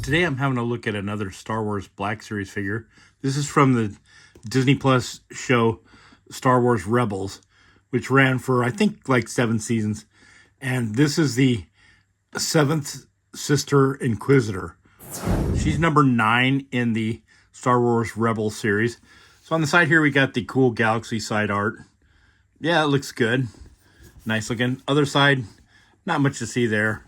Today I'm having a look at another Star Wars Black Series figure. This is from the Disney Plus show Star Wars Rebels, which ran for, I think, like 7 seasons. And this is the 7th sister Inquisitor. She's number 9 in the Star Wars Rebels series. So on the side here, we got the cool galaxy side art. Yeah, it looks good. Nice looking. Other side, not much to see there.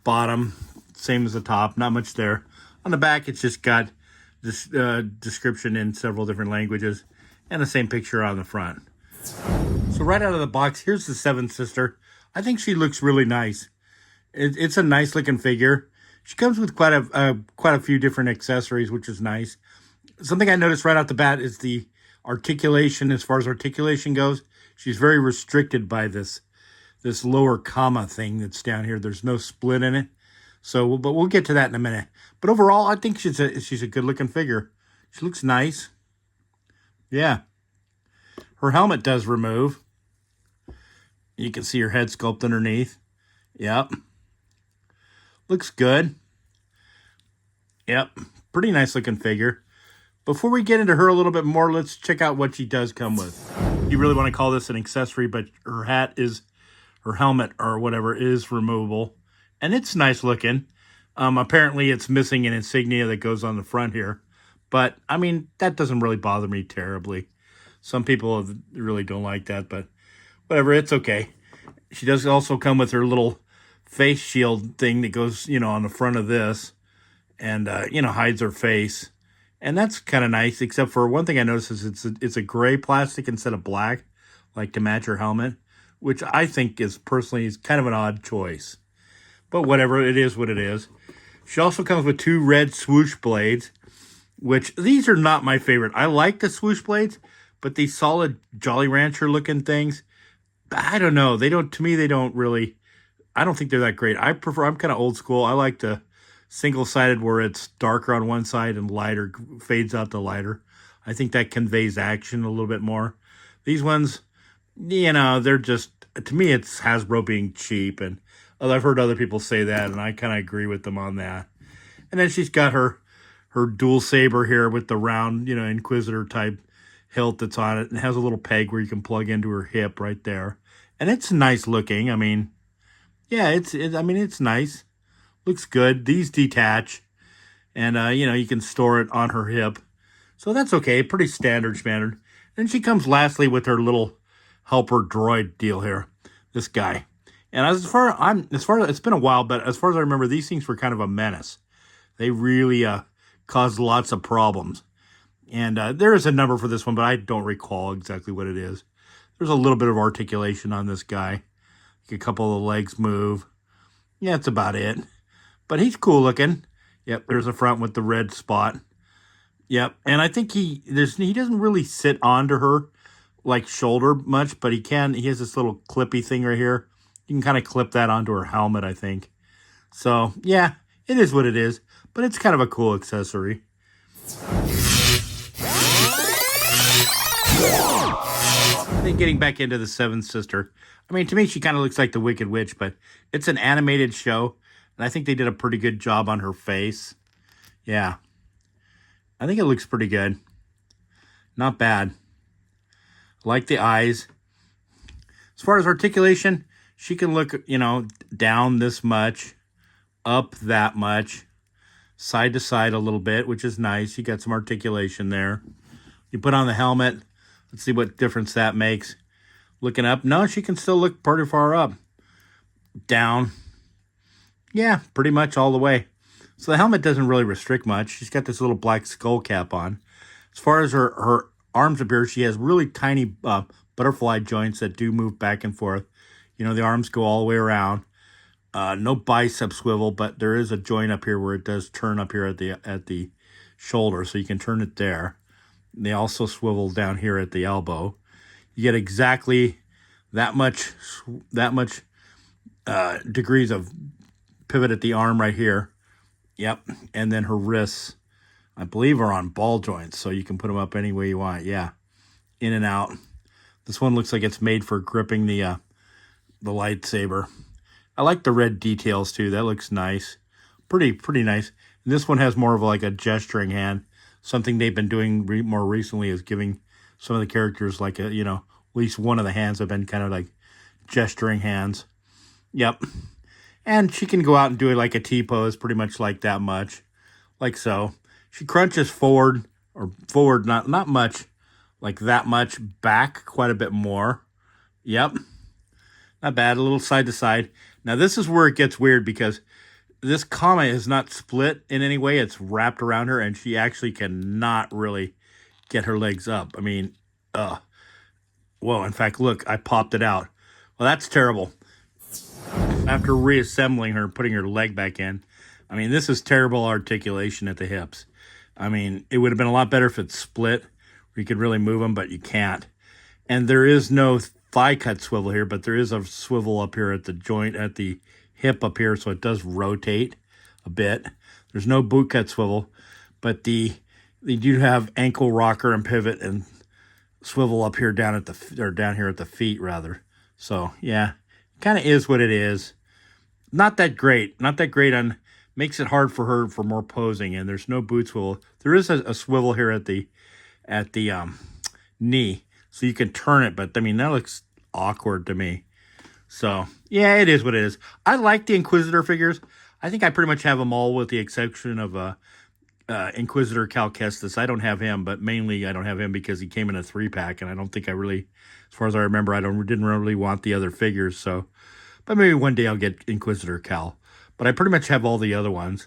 Bottom, same as the top, not much there. On the back, it's just got this description in several different languages and the same picture on the front. So right out of the box, here's the 7th sister. I think she looks really nice. It's a nice looking figure. She comes with quite a few different accessories, which is nice. Something I noticed right out the bat is the articulation. As far as articulation goes, she's very restricted by this lower comma thing that's down here. There's no split in it. So, but we'll get to that in a minute. But overall, I think she's a good looking figure. She looks nice. Yeah. Her helmet does remove. You can see her head sculpt underneath. Yep. Looks good. Yep. Pretty nice looking figure. Before we get into her a little bit more, let's check out what she does come with. You really want to call this an accessory, but her helmet or whatever is removable. And it's nice looking. Apparently it's missing an insignia that goes on the front here. But, I mean, that doesn't really bother me terribly. Some people really don't like that, but whatever, it's okay. She does also come with her little face shield thing that goes, on the front of this. And, hides her face. And that's kind of nice, except for one thing I noticed is it's a gray plastic instead of black, like to match her helmet, which I think is kind of an odd choice. But whatever, it is what it is. She also comes with 2 red swoosh blades, which these are not my favorite. I like the swoosh blades, but these solid Jolly Rancher looking things, I don't know. I don't think they're that great. I'm kind of old school. I like the single-sided where it's darker on one side and lighter, fades out to lighter. I think that conveys action a little bit more. These ones, they're just, to me, it's Hasbro being cheap, and I've heard other people say that, and I kind of agree with them on that. And then she's got her dual saber here with the round, Inquisitor type hilt that's on it, and has a little peg where you can plug into her hip right there. And it's nice looking. I mean, yeah, it's nice. Looks good. These detach, and you can store it on her hip, so that's okay. Pretty standard. Then she comes lastly with her little helper droid deal here. This guy, and as far as it's been a while, but as far as I remember, these things were kind of a menace. They really caused lots of problems, and there is a number for this one, but I don't recall exactly what it is. There's a little bit of articulation on this guy. A couple of the legs move. Yeah, that's about it. But he's cool looking. Yep, there's a front with the red spot. Yep, and I think he doesn't really sit onto her like shoulder much, but he has this little clippy thing right here. You can kind of clip that onto her helmet, I think. So, yeah, it is what it is, but it's kind of a cool accessory. Then getting back into the 7th sister. I mean, to me, she kind of looks like the Wicked Witch, but it's an animated show. And I think they did a pretty good job on her face. Yeah. I think it looks pretty good. Not bad. Like the eyes. As far as articulation, she can look, down this much, up that much, side to side a little bit, which is nice. You got some articulation there. You put on the helmet. Let's see what difference that makes. Looking up. No, she can still look pretty far up. Down. Yeah, pretty much all the way. So the helmet doesn't really restrict much. She's got this little black skull cap on. As far as her arms appear, she has really tiny butterfly joints that do move back and forth. The arms go all the way around. No bicep swivel, but there is a joint up here where it does turn up here at the shoulder, so you can turn it there. They also swivel down here at the elbow. You get exactly that much degrees of pivot at the arm right here. Yep. And then her wrists, I believe, are on ball joints, so you can put them up any way you want. Yeah. In and out. This one looks like it's made for gripping the lightsaber. I like the red details too. That looks nice. Pretty nice. And this one has more of like a gesturing hand. Something they've been doing more recently is giving some of the characters like a, at least one of the hands have been kind of like gesturing hands. Yep. And she can go out and do it like a T-pose, pretty much like that much. Like so. She crunches forward, not much, like that much, back quite a bit more. Yep. Not bad, a little side to side. Now this is where it gets weird because this comma is not split in any way. It's wrapped around her and she actually cannot really get her legs up. I mean, whoa, in fact, look, I popped it out. Well, that's terrible. After reassembling her, putting her leg back in, I mean, this is terrible articulation at the hips. I mean, it would have been a lot better if it's split, where you could really move them, but you can't. And there is no thigh cut swivel here, but there is a swivel up here at the joint, at the hip up here, so it does rotate a bit. There's no boot cut swivel, but they do have ankle rocker and pivot and swivel up here down here at the feet rather. So yeah, kind of is what it is. Not that great. Not that great on. Makes it hard for her for more posing, and there's no boot swivel. There is a swivel here at the knee, so you can turn it, but I mean that looks awkward to me. So yeah, it is what it is. I like the Inquisitor figures. I think I pretty much have them all, with the exception of Inquisitor Cal Kestis. I don't have him, but mainly I don't have him because he came in a 3-pack, and I don't think I really, as far as I remember, didn't really want the other figures. So, but maybe one day I'll get Inquisitor Cal. But I pretty much have all the other ones,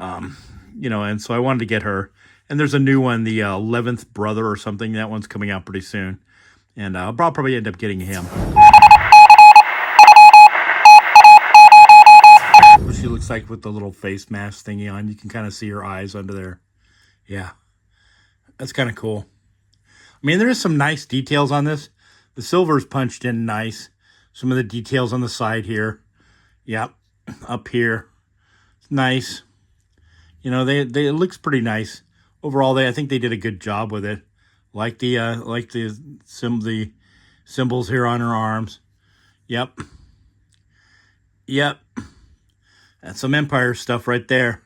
and so I wanted to get her. And there's a new one, the 11th Brother or something. That one's coming out pretty soon. And I'll probably end up getting him. What she looks like with the little face mask thingy on. You can kind of see her eyes under there. Yeah, that's kind of cool. I mean, there is some nice details on this. The silver's punched in nice. Some of the details on the side here. Yep. Up here, it's nice. It looks pretty nice overall. I think they did a good job with it. Like the symbols here on her arms. Yep. That's some Empire stuff right there.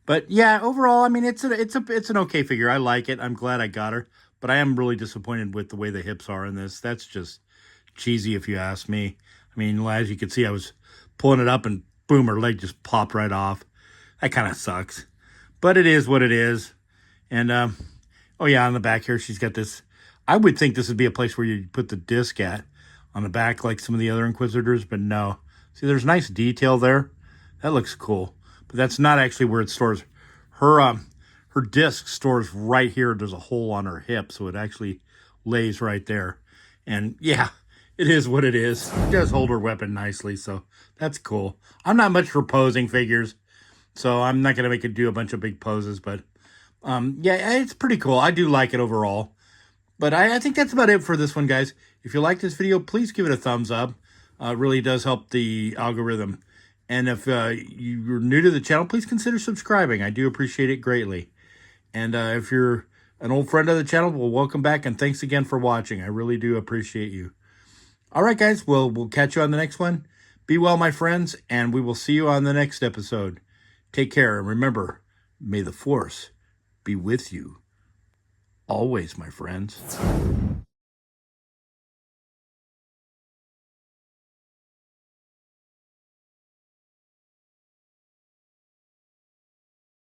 But yeah, overall, I mean, it's an okay figure. I like it. I'm glad I got her, but I am really disappointed with the way the hips are in this. That's just cheesy, if you ask me. I mean, as you can see, I was pulling it up and boom, her leg just popped right off. That kind of sucks. But it is what it is. And, oh yeah, on the back here, she's got this. I would think this would be a place where you put the disc at, on the back like some of the other Inquisitors, but no. See, there's nice detail there. That looks cool. But that's not actually where it stores. Her disc stores right here. There's a hole on her hip, so it actually lays right there. And yeah, it is what it is. It does hold her weapon nicely, so that's cool. I'm not much for posing figures, so I'm not going to make it do a bunch of big poses, but yeah, it's pretty cool. I do like it overall. But I think that's about it for this one, guys. If you like this video, please give it a thumbs up. It really does help the algorithm. And if you're new to the channel, please consider subscribing. I do appreciate it greatly. And if you're an old friend of the channel, well, welcome back, and thanks again for watching. I really do appreciate you. All right, guys, we'll catch you on the next one. Be well, my friends, and we will see you on the next episode. Take care, and remember, may the Force be with you always, my friends.